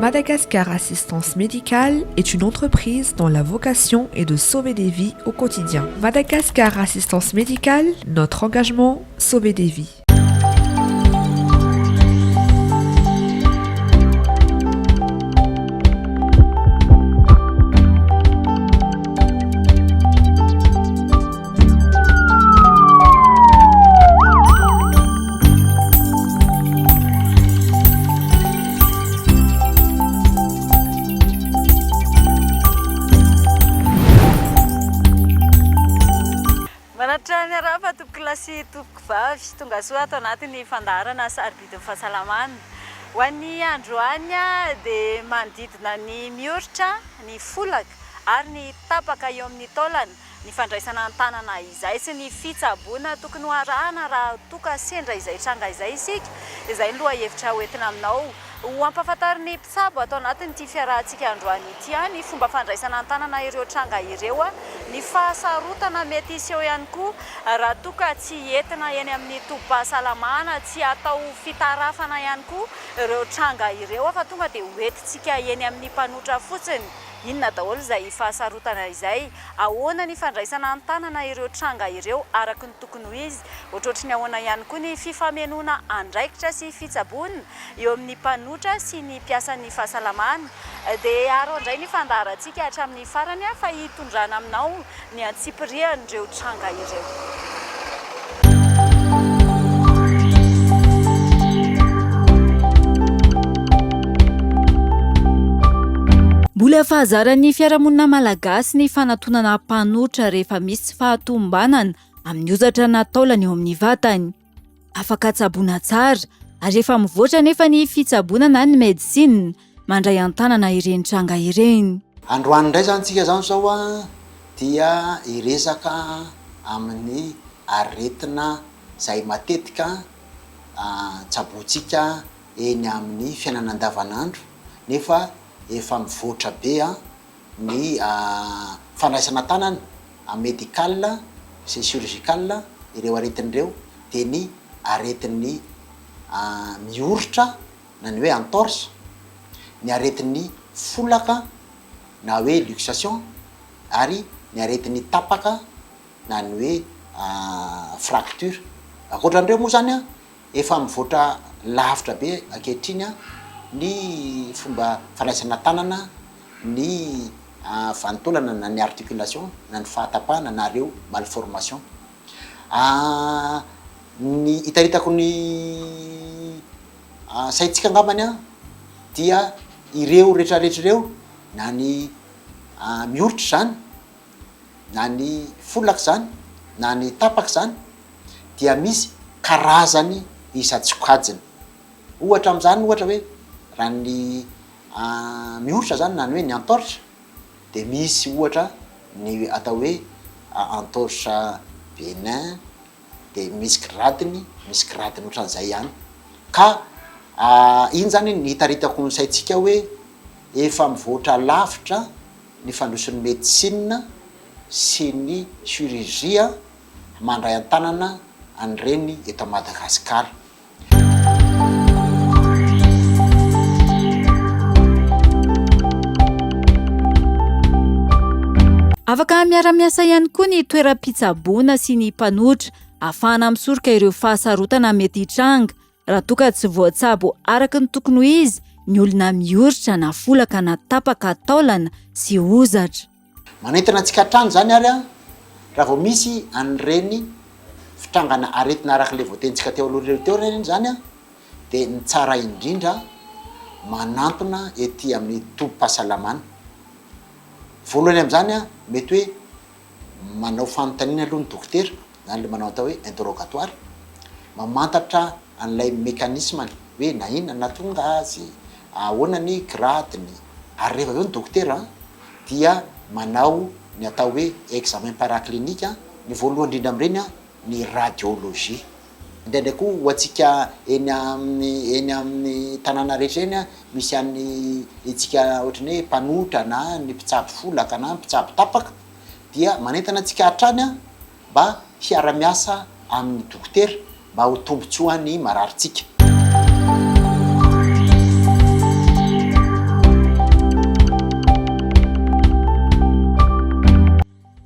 Madagascar Assistance Médicale est une entreprise dont la vocation est de sauver des vies au quotidien. Madagascar Assistance Médicale, notre engagement, sauver des vies. Manattrany arafa tompoko lasy tompoko vavy tonga soa ato anatin'ny fandaharana sarobidin'ny fahasalamana. Ho an'ny androany dia manodidina ny mioritra, ny folaka ary ny tapaka eo amin'ny taolana ny fandraisana ny tanana izay sy ny fitsaboana tokony ho arahana raha toka sendra izay tranga izay isika. Izay ny lohahevitra hoentina aminao ho ampahafantariny mpitsabo atao anatin'ity fiarahantsika androany ity ny fomba fandraisana ny tanana ireo tranga ireo, ny fahasarotana mety iseho ihany koa raha toka tsy entina eny amin'ny tobim-pahasalamana, tsy atao fitarafana ihany koa ireo tranga ireo fa tonga dia hoentintsika eny amin'ny mpanotra fotsiny. Inona daholo izay fahasarotana izay? Ahoana ny fandraisana ny tanana ireo tranga ireo araka ny tokony ho izy? Ohatrohatry ny ahoana ihany koa ny fifamenoana andraikitra sy fitsaboana eo amin'ny mpanotra sy ny mpiasan'ny fahasalamana. Dia aro indray ny fandaharantsika hatramin'ny farany fa hitondrana aminao ny antsipirian'ireo tranga ireo. Mbola fahazaran'ny fiarahamonina malagasy ny fanatonana mpanotra rehefa misy tsy fahatombanana amin'ny ozatra na taolana eo amin'ny vatany. Afaka tsaboana tsara ary rehefa mivoatra nefa ny fitsaboana na ny medisina mandray an-tanana ireny tranga ireny. Androany indray zany tsika zany zao dia iresaka amin'ny aretina izay matetika tsaboantsika eny amin'ny fiainana andavanandro nefa efa mivoatra be ny fandraisana tanana médical sy chirurgical ireo aretin'ireo dia ny aretin'ny mioritra na ny hoe entorse, ny aretin'ny folaka na hoe luxation ary ny aretin'ny tapaka na ny hoe fracture. Ankoatran'ireo moa zany efa mivoatra lavitra be ankehitriny ny fomba fandraisana tanana, ny vanitolana na ny articulation na ny fahatapahana na reo malformation. Ny hitaritako ny saintsika angambany dia ireo rehetrarehetra ireo na ny mioritra zany na ny folaka zany na ny tapaka zany dia misy karazany isa-tsokajiny. Ohatra amin'izany ohatra hoe raha ny mioritra zany na ny hoe ny entorse dia misy ohatra ny atao hoe entorse bénin dia misy gradiny ohatran'izay ihany. Ka iny zany ny hitaritako ny saintsika hoe efa mivoatra lavitra ny fandrosin'ny medisina sy ny chirurgia mandray an-tanana an'ireny eto Madagasikara. Afaka miara-miasa ihany koa ny toeram-pitsaboana sy ny mpanotra ahafahana misoroka ireo fahasarotana mety hitranga raha toka tsy voatsabo araka ny tokony ho izy ny olona mioritra na folaka na tapaka taolana sy ozatra. Manentana antsika hatrany zany ary raha vao misy an'ireny fitrangana aretina arak'ilay voatentsika teo aloha teo ireny zany dia ny tsara indrindra manantona ety amin'ny tobim-pahasalamana. Voalohany amin'izany mety hoe manao fanontaniana aloha ny dokotera na le manao atao hoe interrogatoire, mamantatra an'ilay mécanisme hoe na inona nahatonga azy, ahoana ny gradiny, ary rehefa aveo ny dokotera dia manao ny atao hoe examen paraclinique. Ny voalohany indrindra amin'ireny ny radiologie. Indraindray koa ho antsika eny amin'ny tanàna rehetra eny misy an'ny itsika ohatry ny hoe mpanotra na ny mpitsabo folaka na mpitsabo tapaka dia manentana antsika hatrany mba hiara-miasa amin'ny dokotera mba ho tombontsoa ny mararintsika.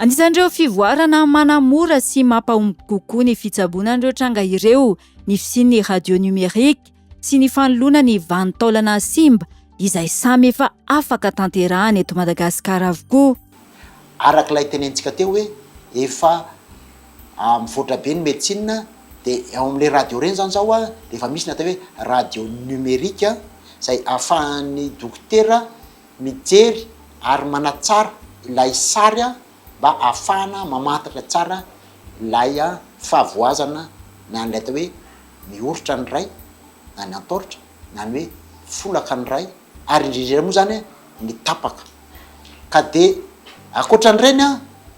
anisan'ireo fivoarana manamora sy mampahomby kokoa ny fitsaboanan'ireo tranga ireo ny fisian'ny radio numérique sy ny fanoloana ny vanintaolana simba izay samy efa afaka tanterahana eto Madagasikara avokoa. Arak'ilay tenentsika teo hoe efa mivoatra be ny médecine dia ao amin'ilay radio reny zany zao dia efa misy ny atao hoe radio numérique izay ahafahan'ny dokotera mijery ary manatsara ilay sary mba ahafahana mamantatra tsara ilay fahavoazana na ny atao hoe mioritra ny ray na ny antoritra na ny hoe folaka ny ray ary indrindra moa zany ny tapaka ka dia akoatran'ireny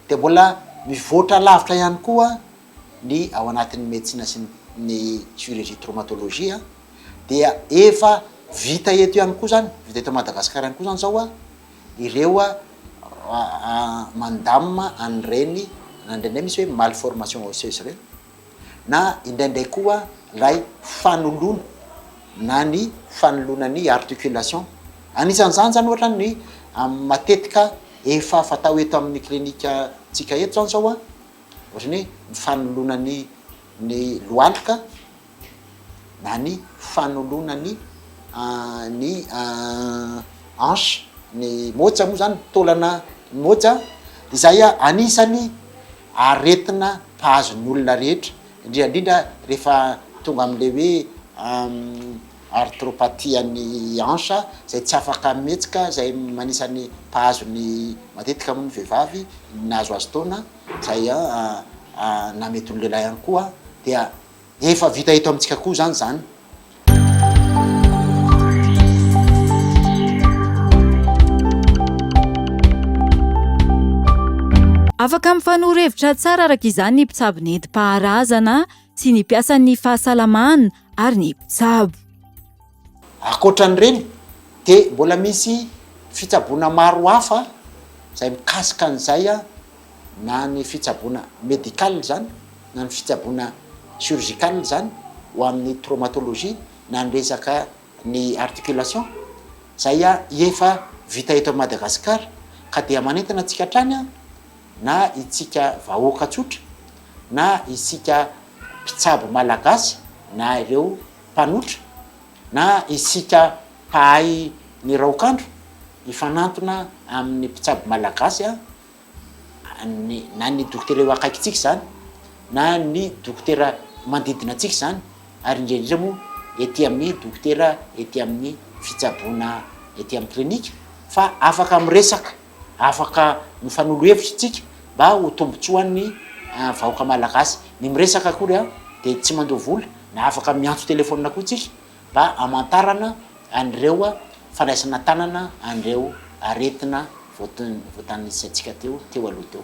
dia mbola mivoatra lavitra ihany koa ny ao anatin'ny médecine sy ny chirurgie traumatologie dia efa vita eto ihany koa zany vita eto Madagasikara ihany koa zany zao ireo mandamina an'ireny na indraindray misy hoe malformation osseuse ireny na indraindray koa lay fanoloana na ny fanoloana articulation anisan'izany zany ohatra ny matetika efa fatao eto amin'ny klinika tsika eto zany zao ohatra ny fanoloana ny lohalika na ny fanoloana ny hanche ny moja moa zany taolana moja izay anisany aretina mpahazon'ny olona rehetra indrindra rehefa tonga amin'le hoe arthropathie ny hanche izay tsy afaka mihetsika izay manisany mpahazony matetika amin'ny vehivavy nahazo azy taona izay na mety olo lehilahy ihany koa dia efa vita eto amintsika koa zany. Afaka mifanoro-hevitra tsara araka izany ny mpitsabo nentim-paharazana sy ny mpiasan'ny fahasalamana ary ny mpitsabo. Akoatran'ireny dia mbola misy fitsaboana maro hafa izay mikasika an'izay na ny fitsaboana médical zany na ny fitsaboana chirurgical zany ho amin'ny traumatologie na ny resaka ny articulation izay efa vita eto Madagasikara ka dia manentana antsika hatrany na itsika vahoaka tsotra na isika mpitsabo malagasy na ireo mpanotra na isika mpahay ny raokandro ifanantona amin'ny mpitsabo malagasy na ny dokotera eo akaikitsika zany na ny dokotera manodidina atsika zany ary indrindra moa ety amin'ny dokotera ety amin'ny fitsaboana ety amin'ny klinika fa afaka miresaka afaka mifanolo hevitra tsika mba ho tombotsoan'ny vahoaka malagasy ny miresaka akory dia tsy mandoa vola na afaka miantso telefônina koa tsika mba amantarana an'ireo fanaisana tanana an'ireo aretina voatanisantsika teo aloha teo.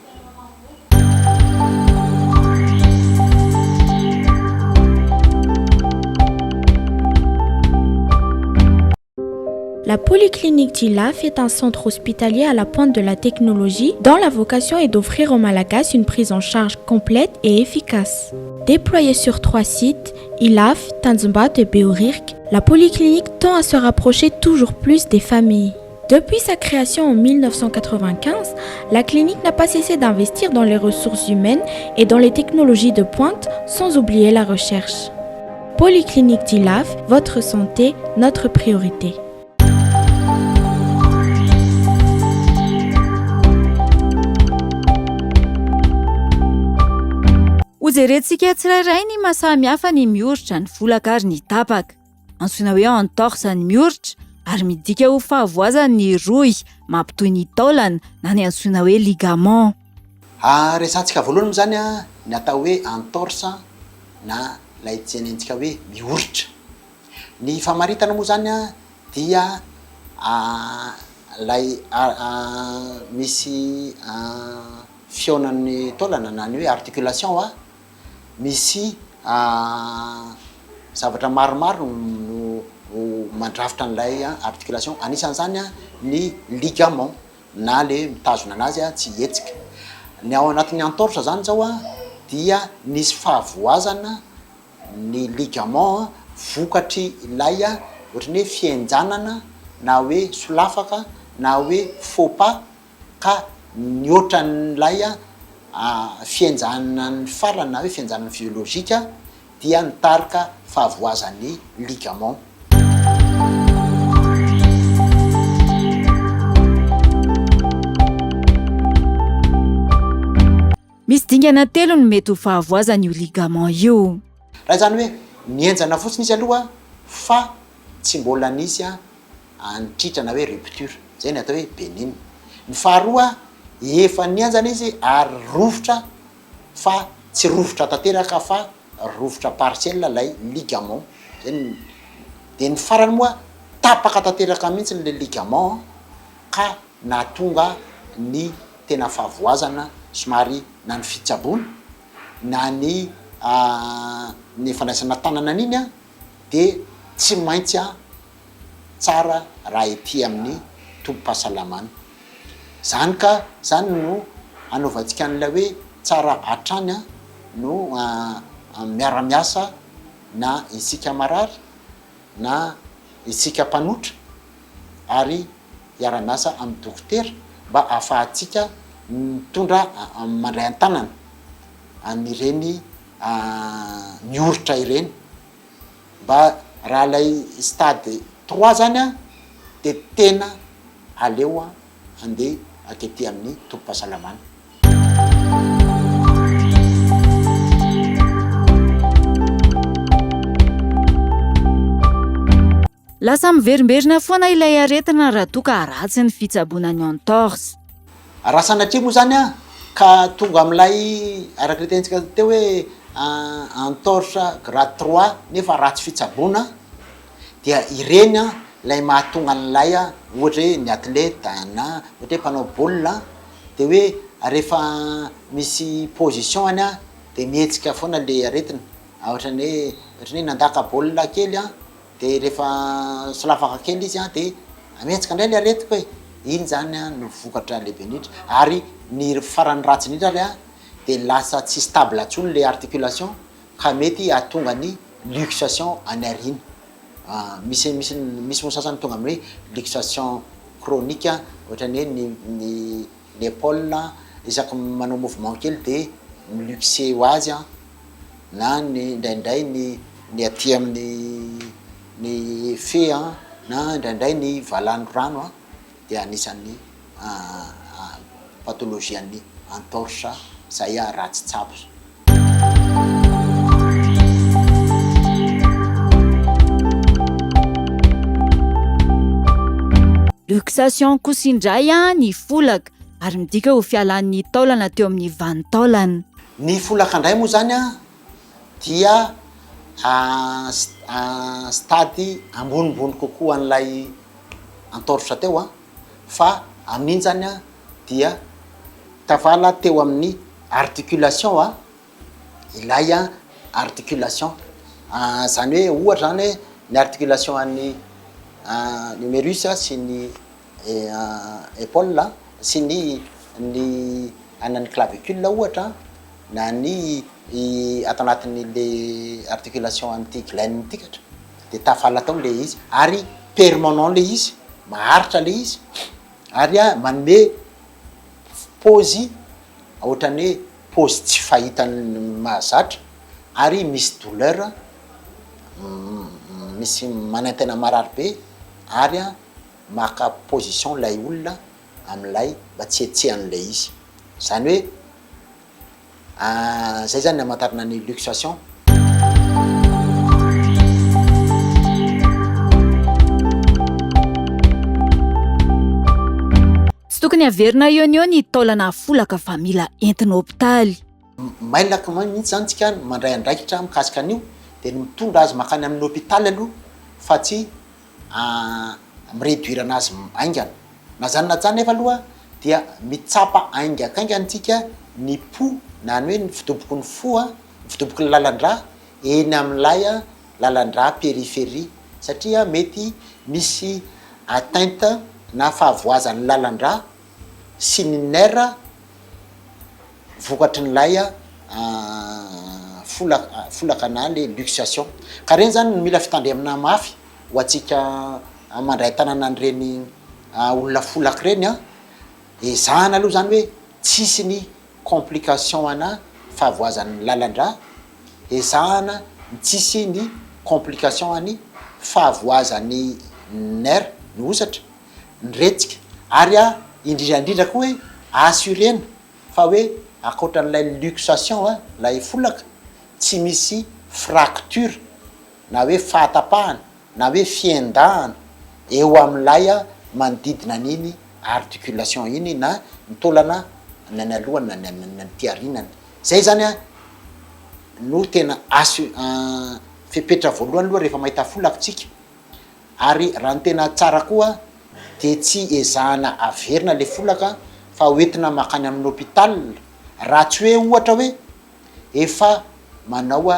La polyclinique d'Ilaf est un centre hospitalier à la pointe de la technologie dont la vocation est d'offrir aux Malagasy une prise en charge complète et efficace. Déployée sur 3 sites, Ilaf, Tanzimbato et Beorirk, la polyclinique tend à se rapprocher toujours plus des familles. Depuis sa création en 1995, la clinique n'a pas cessé d'investir dans les ressources humaines et dans les technologies de pointe, sans oublier la recherche. Polyclinique d'Ilaf, votre santé, notre priorité. Hojerentsika tsirairay ny mahasamihafa ny mioritra ny volaka ary ny tapaka. Antsoina hoe entorse ny mioritra ary midika ho fahavoazana ny roy mampitohy ny taolana na ny antsoina hoe ligament. Resantsika voalohany zany ny atao hoe entorse na lay tsenentsika hoe mioritra. Ny famaritana moa zany dia lay misy fionan'ny taolana na ny hoe articulation misy zavatra maromaro no mandrafitra an'ilay articulation anisan'izany ny ligament na le mitazona anazy tsy hetsika. Ny ao anatin'ny entorse zany zao dia nisy fahavoazana ny ligament vokatry ilay ohatrany hoe fienjanana na hoe solafaka na hoe faux pas ka niotra n'ilay fianjanana ny farany na hoe fianjanana biolojika dia nitarika fahavoazan'ny ligament. Misy dingana telo ny mety ho fahavoazan'io ligament io. Raha zany hoe mienjana fotsiny izy aloha fa tsy mbola nisy anitritrana hoe rupture, zay ny atao hoe bénigne. Ny faharoa efa nianjana izy ary rovotra fa tsy rovotra tanteraka fa rovotra partiel lay ligament zay. De ny farany moa tapaka tanteraka mihitsy le ligament ka nahatonga ny tena fahavoazana somary na ny fitsaboana na ny fandraisana tanana an'iny de tsy maintsy tsara raha ety amin'ny tombo-pahasalamana. Zany ka zany no anaovantsika an'ilay hoe tsara hatrany no miara-miasa na isika marary na isika mpanotra ary miara-miasa amin'ny dokotera mba ahafahantsika mitondra mandray an-tanana anireny mioritra ireny mba raha lay stade 3 zany de tena aleo andeha akety amin'ny tombo-pahasalamana. Lasa miverimberina foana ilay aretina raha toa ka ratsy ny fitsaboana ny entorse. Raha sanatria moa zany ka tonga am'lay araka le tentsika teo hoe entorse grade 3 nefa ratsy fitsaboana dia ireny lay mahatonga an'lay ohatra hoe ny athlète na ohatra hoe mpanao baolina de hoe rehefa misy position any de mihetsika foana le aretina ohatrany hoe nandaka baolina kely de rehefa solafaka kely izy de amihetsika indray le aretika hoe iny zany no vokatra lehibe indrindra. Ary ny farany ratsy indrindra ary de lasa tsy stable atsony le articulation ka mety ahatonga ny luxation any ariny. Misy mosasany tonga amin'ny hoe luxation chronique ohatrany hoe ny l'épaule isaky manao mouvement kely de miluxé ho azy na ny indraindray ny aty amin'ny ny fe na indraindray ny valano rano de anisan'ny pathologie an'ny entorse zay ratsy tsabo. Luxation kosa indray ny folaka ary midika ho fialan'ny taolana teo amin'ny vanin-taolana. Ny folaka indray moa zany dia stady ambonimbony kokoa an'ilay entorse teo fa amin'iny zany dia tavala teo amin'ny articulation ilay articulation zany hoe ohatra zany hoe ny articulation an'ny numérus sy ny épaule sy ny anan'ny clavicule ohatra na ny ato anatin'ny le articulation an'ity glaine tikatra de tafala tao le izy ary permanent le izy maharitra le izy ary manome pôzy ohatrany hoe pôzy tsy fahitany mahazatra ary misy douleur misy manantena marary be ary maka position lay olona am'lay mba tsy etsehany izy. Zany hoe zay zany amantarana ny luxation. Tsy tokony averina eo ny taolana folaka fa mila entina hôpitaly. Mailaka mihitsy zany tsika mandray andraikitra mikasika an'io de mitondra azy makany amin'ny hôpitaly aloha fa tsy miréduire anazy aingana. Na zany na zany nefa aloha dia mitsapa aingakaingantsika ny po na ny hoe ny fidoboko ny fo ny fidoboko ny lalan-drà eny amin'ilay lalan-drà périphérie satria mety misy atteinte na fahavoazan'ny lalan-drà sy ny nerf vokatry nylay folaka na le luxation. Ka reny zany mila fitandremana mafy ho atsika mandray tanana an'ireny olona folaka reny ezahana aloha zany hoe tsisy ny complication ana fahavoazan'ny lalandra, ezahana tsisy ny complication any fahavoazan'ny nerf ny osatra ny retsika, ary indrindrandrindra koa hoe assurena fa hoe akoatran'ilay luxation lay folaka tsy misy fracture na hoe fahatapahana na hoe fiendahana eo amin'ilay manodidina an'iny articulation iny na nitolana nany alohany na ny tiarinany. Zay zany no tena fepetra voalohany aloha rehefa mahita folakatsika, ary raha ny tena tsara koa de tsy ezahana averina le folaka fa hoentina makany amin'ny hôpital, raha tsy hoe ohatra hoe efa manao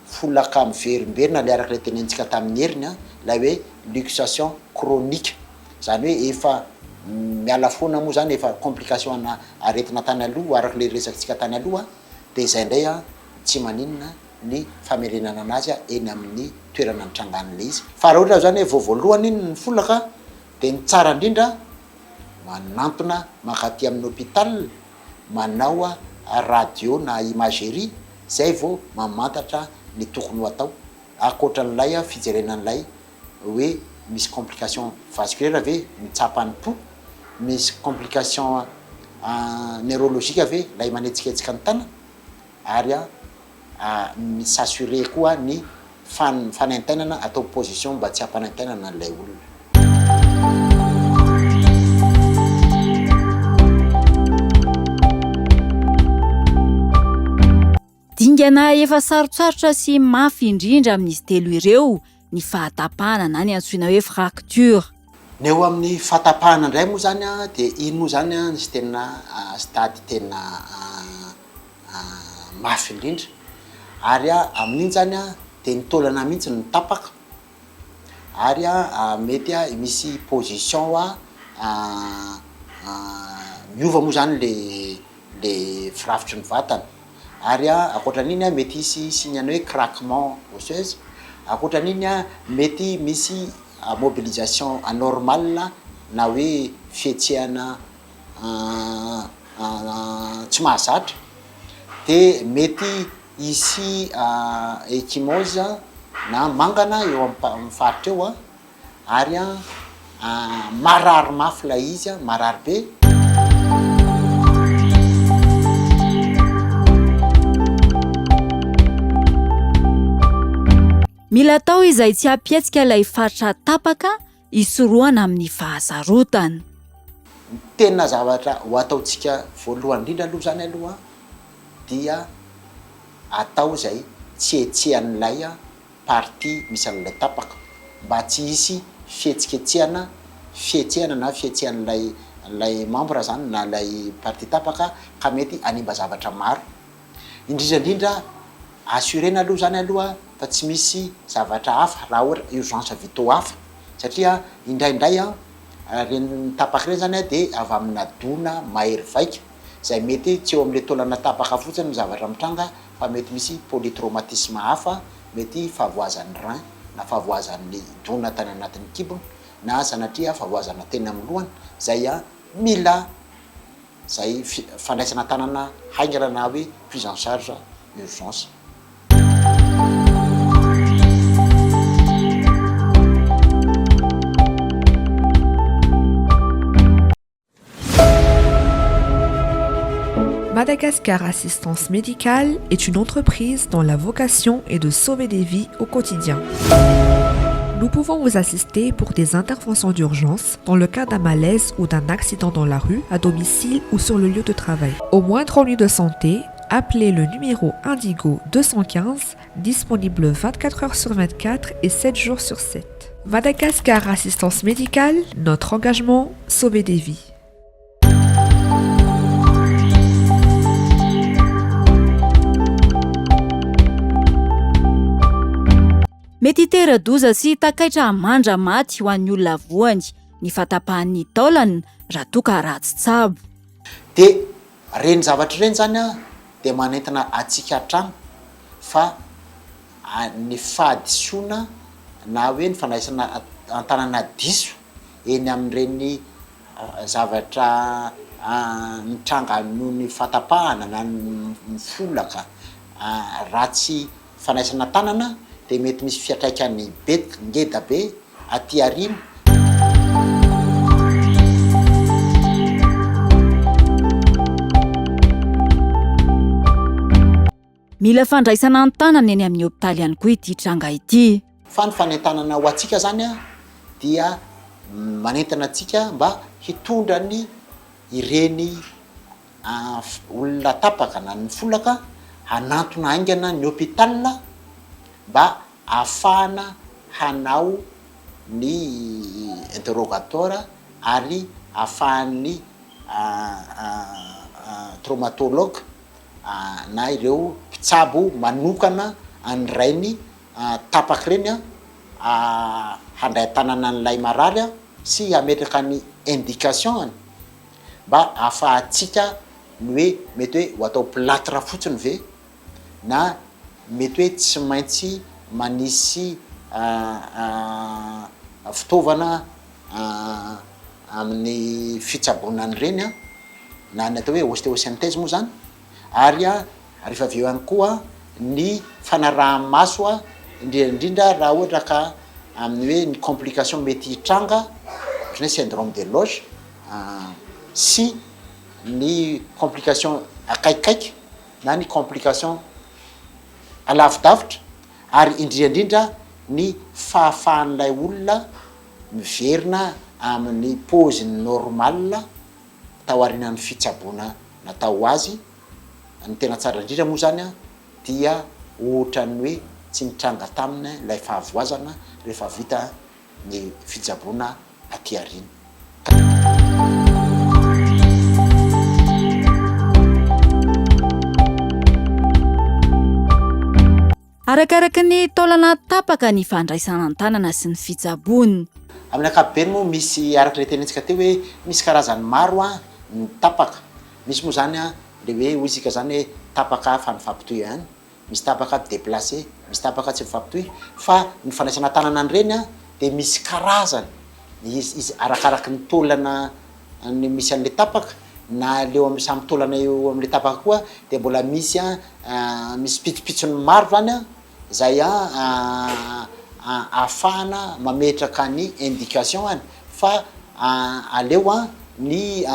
folaka miverimberina le arak'ilay tenentsika tamin'ny heriny la hoe luxation chronique, zany hoe efa miala foana moa zany efa complication ana aretina tany aloha arak'le resaksika tany aloha, de izay indray tsy maninona ny famerenana anazy eny amin'ny toerana nitrangan'le izy. Fa raha ohatra zany hoe voalohany iny ny folaka de ny tsara indrindra manantona makaty amin'ny hôpital, manao radio na imagerie, zay vao mamantatra ny tokony ho atao akoatran'ilay fijerenan'ilay hoe misy complication vasculaire ve mitsapany po, misy complication neurologique ve lay manetsiketsika ny tana, ary misy assuré koa ny fanaintainana atao position mba tsy hampanaintainana n'ilay olona. Dingana efa sarotsarotra sy mafy indrindra amin'izy telo ireo ny fahatapahana na ny antsoina hoe fracture. Ny eo amin'ny fahatapahana indray moa zany de iny moa zany nisy tena stady tena mafy indrindra, ary amin'iny zany de nitolana mihitsy ny tapaka, ary mety misy position miova moa zany le firafitry ny vatana, ary akoatran'iny mety hisy signany hoe craquement osseuse, akoatran'iny mety misy mobilisation anormale na hoe fietsehana tsy mahazatra, de mety hisy ekimose na mangana eo amin'ny faritra eo ary marary mafy la izy marary be. Mila tao izay tsy hapietsika ilay faritra tapaka hisorohana amin'ny fahasarotana. Tena zavatra ho ataontsika voalohany indrindra aloha zany aloha dia atao zay tsietsehan'ilay partie misy an'ilay tapaka mba tsy hisy fietsiketsehana na fietsehan'ilay membre zany na lay partie tapaka ka mety animba zavatra maro. Indrindrandrindra assurena aloha zany aloha fa tsy misy zavatra hafa raha ohatra urgence vitaux hafa, satria indraindray reny tapaka reny zany de avy amina dona mahery vaika, zay mety tsy eo amin'le tolana tapaka fotsiny ny zavatra mitranga fa mety misy polytraumatisme hafa, mety fahavoazan'ny rein na fahavoazan'ny dona tany anatin'ny kibony na sanatria fahavoazana teny amin'ny lohany, zay mila zay fandraisana tanana haingana na hoe prise en charge urgence. Madagascar Assistance Médicale est une entreprise dont la vocation est de sauver des vies au quotidien. Nous pouvons vous assister pour des interventions d'urgence dans le cas d'un malaise ou d'un accident dans la rue, à domicile ou sur le lieu de travail. Au moindre ennui de santé, appelez le numéro Indigo 215, disponible 24 heures sur 24 et 7 jours sur 7. Madagascar Assistance Médicale, notre engagement, sauver des vies. Mety tera-doza sy takaitra mandra maty ho an'ny olona voany ny fatapahan'ny taolany raha toa ka ratsy tsabo. De reny zavatra reny zany de manentina atsika hatrany fa ny fahadisoana na hoe ny fandraisana antanana diso eny amin'ireny zavatra mitranga noho ny fatapahana na mifolaka ratsy fanaisana tanana de mety misy fiatraikany ngeda be aty arimo. Mila fandraisana ny tanana eny amin'ny hôpitaly ihany koa ity tranga ity. Fa ny fanentanana ho antsika zany dia manentana antsika mba hitondra ny ireny olona tapaka na ny folaka hanantona aingana ny hôpital mba ahafahana hanao ny interrogatoire ary ahafahan'ny traumatologue na ireo mpitsabo manokana an'irainy tapaka reny handray tanana n'ilay marary sy ametraka ny indication mba ahafahantsika ny hoe mety hoe ho atao plâtre fotsiny ve na mety hoe tsy maintsy manisy fitaovana amin'ny fitsabonany reny na ny atao hoe ostéosynthèse moa zany. Ary rehefa avy eo ihany koa ny fanaraha-maso indrindra raha ohatra ka amin'ny hoe ny complication mety hitranga ohatran'ny hoe syndrome de loge sy ny complication akaikikaiky na ny complication alavidavitra ary indrindra ny fahafahan'ilay olona miverina amin'ny paoziny normale tao aorianan'ny fitsaboana natao azy. Ny tena tsara indrindra moa zany dia ohatran'ny hoe tsy nitranga taminy ilay fahavoazana rehefa vita ny fitsaboana aty ariny. Arakaraka ny taolana tapaka ny fandraisana ny tanana sy ny fitsaboana. Amin'ny ankapobeny moa misy araka le tenentsika teo hoe misy karazany maro ny tapaka. Misy moa zany le hoe hoy isika zany hoe tapaka fa mifampitohy ihany, misy tapaka déplacé, misy tapaka tsy mifampitohy, fa ny fandraisana tanana an'ireny de misy karazany. Izy arakaraky ny taolana ny misy an'le tapaka na leo amin'ny samy taolana eo amin'le tapaka koa de mbola misy misy pitsopitsony maro zany zay ahafahana mametraka ny indication any fa aleo ny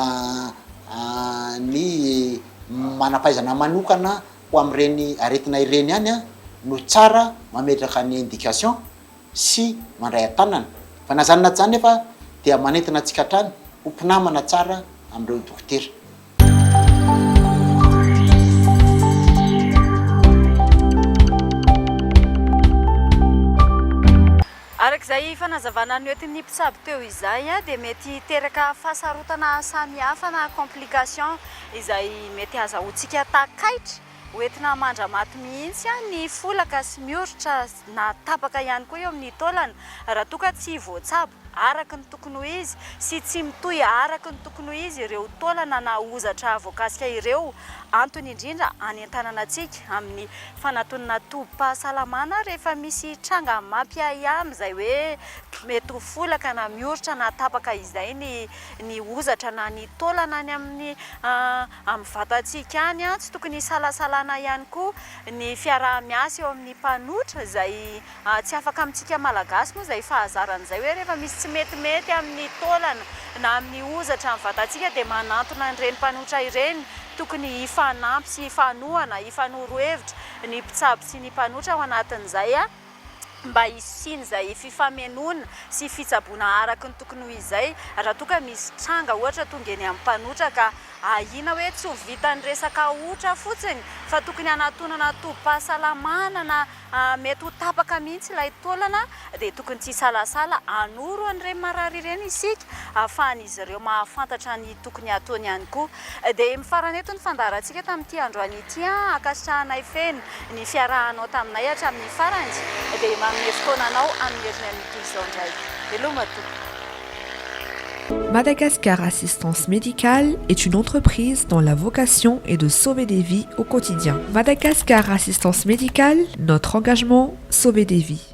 manampahaizana manokana ho amin'ireny aretina ireny any no tsara mametraka ny indication sy mandray an-tanana. Fa nazanona zany nefa dia manentana antsika hatrany ho mpinamana tsara amin'ireo dokotera. Arak'izay fanazavana ny oetin'ny mpitsabo teo izay dia mety teraka fahasarotana samihafa na complication izay mety azahoantsika takaitra hoentina mandramaty mihitsy ny folaka sy mioritra na tapaka ihany koa eo amin'ny taolana raha toa ka tsy voatsabo araka ny tokony ho izy sy tsy mitohy araka ny tokony ho izy ireo taolana na hozatra voakasika ireo. Antony indrindra anentanana antsika amin'ny fanatonana tobim-pahasalamana rehefa misy tranga mampiahiamy izay hoe mety ho folaka na mioritra na tapaka izay ny hozatra na ny taolana any amin'ny vatantsika any tsy tokony salasalana ihany koa ny fiaraha-miasa eo amin'ny mpanotra izay tsy afaka amintsika malagasy moa izay fahazaran'izay hoe rehefa misy tsy metimety amin'ny taolana na amin'ny hozatra amin'ny vatantsika dia manantona an'ireny mpanotra ireny tokony hifanampy sy hifanohana hifanorohevitra ny mpitsabo sy ny mpanotra ao anatin'izay mba hisiny izay fifamenoana sy fitsaboana araky ny tokony ho izay. Raha toa ka misy tranga ohatra tonga eny amin'ny mpanotra ka ahina hoe tsy ho vitany resaka otra fotsiny fa tokony hanatonana tobim-pahasalamana na mety ho tapaka mihitsy ilay taolana dia tokony tsy salasala anoro an'ireny marary ireny isika ahafahan'izy ireo mahafantatra ny tokony ataony ihany koa. Dia mifarana eto ny fandaharantsika tamin'ity androany ity akasitrahanay feno ny fiarahanao taminay hatramin'ny farany dia manome fotoananao amin'ny herinan'ity izao indray. Veloma tompoko. Madagascar Assistance Médicale est une entreprise dont la vocation est de sauver des vies au quotidien. Madagascar Assistance Médicale, notre engagement, sauver des vies.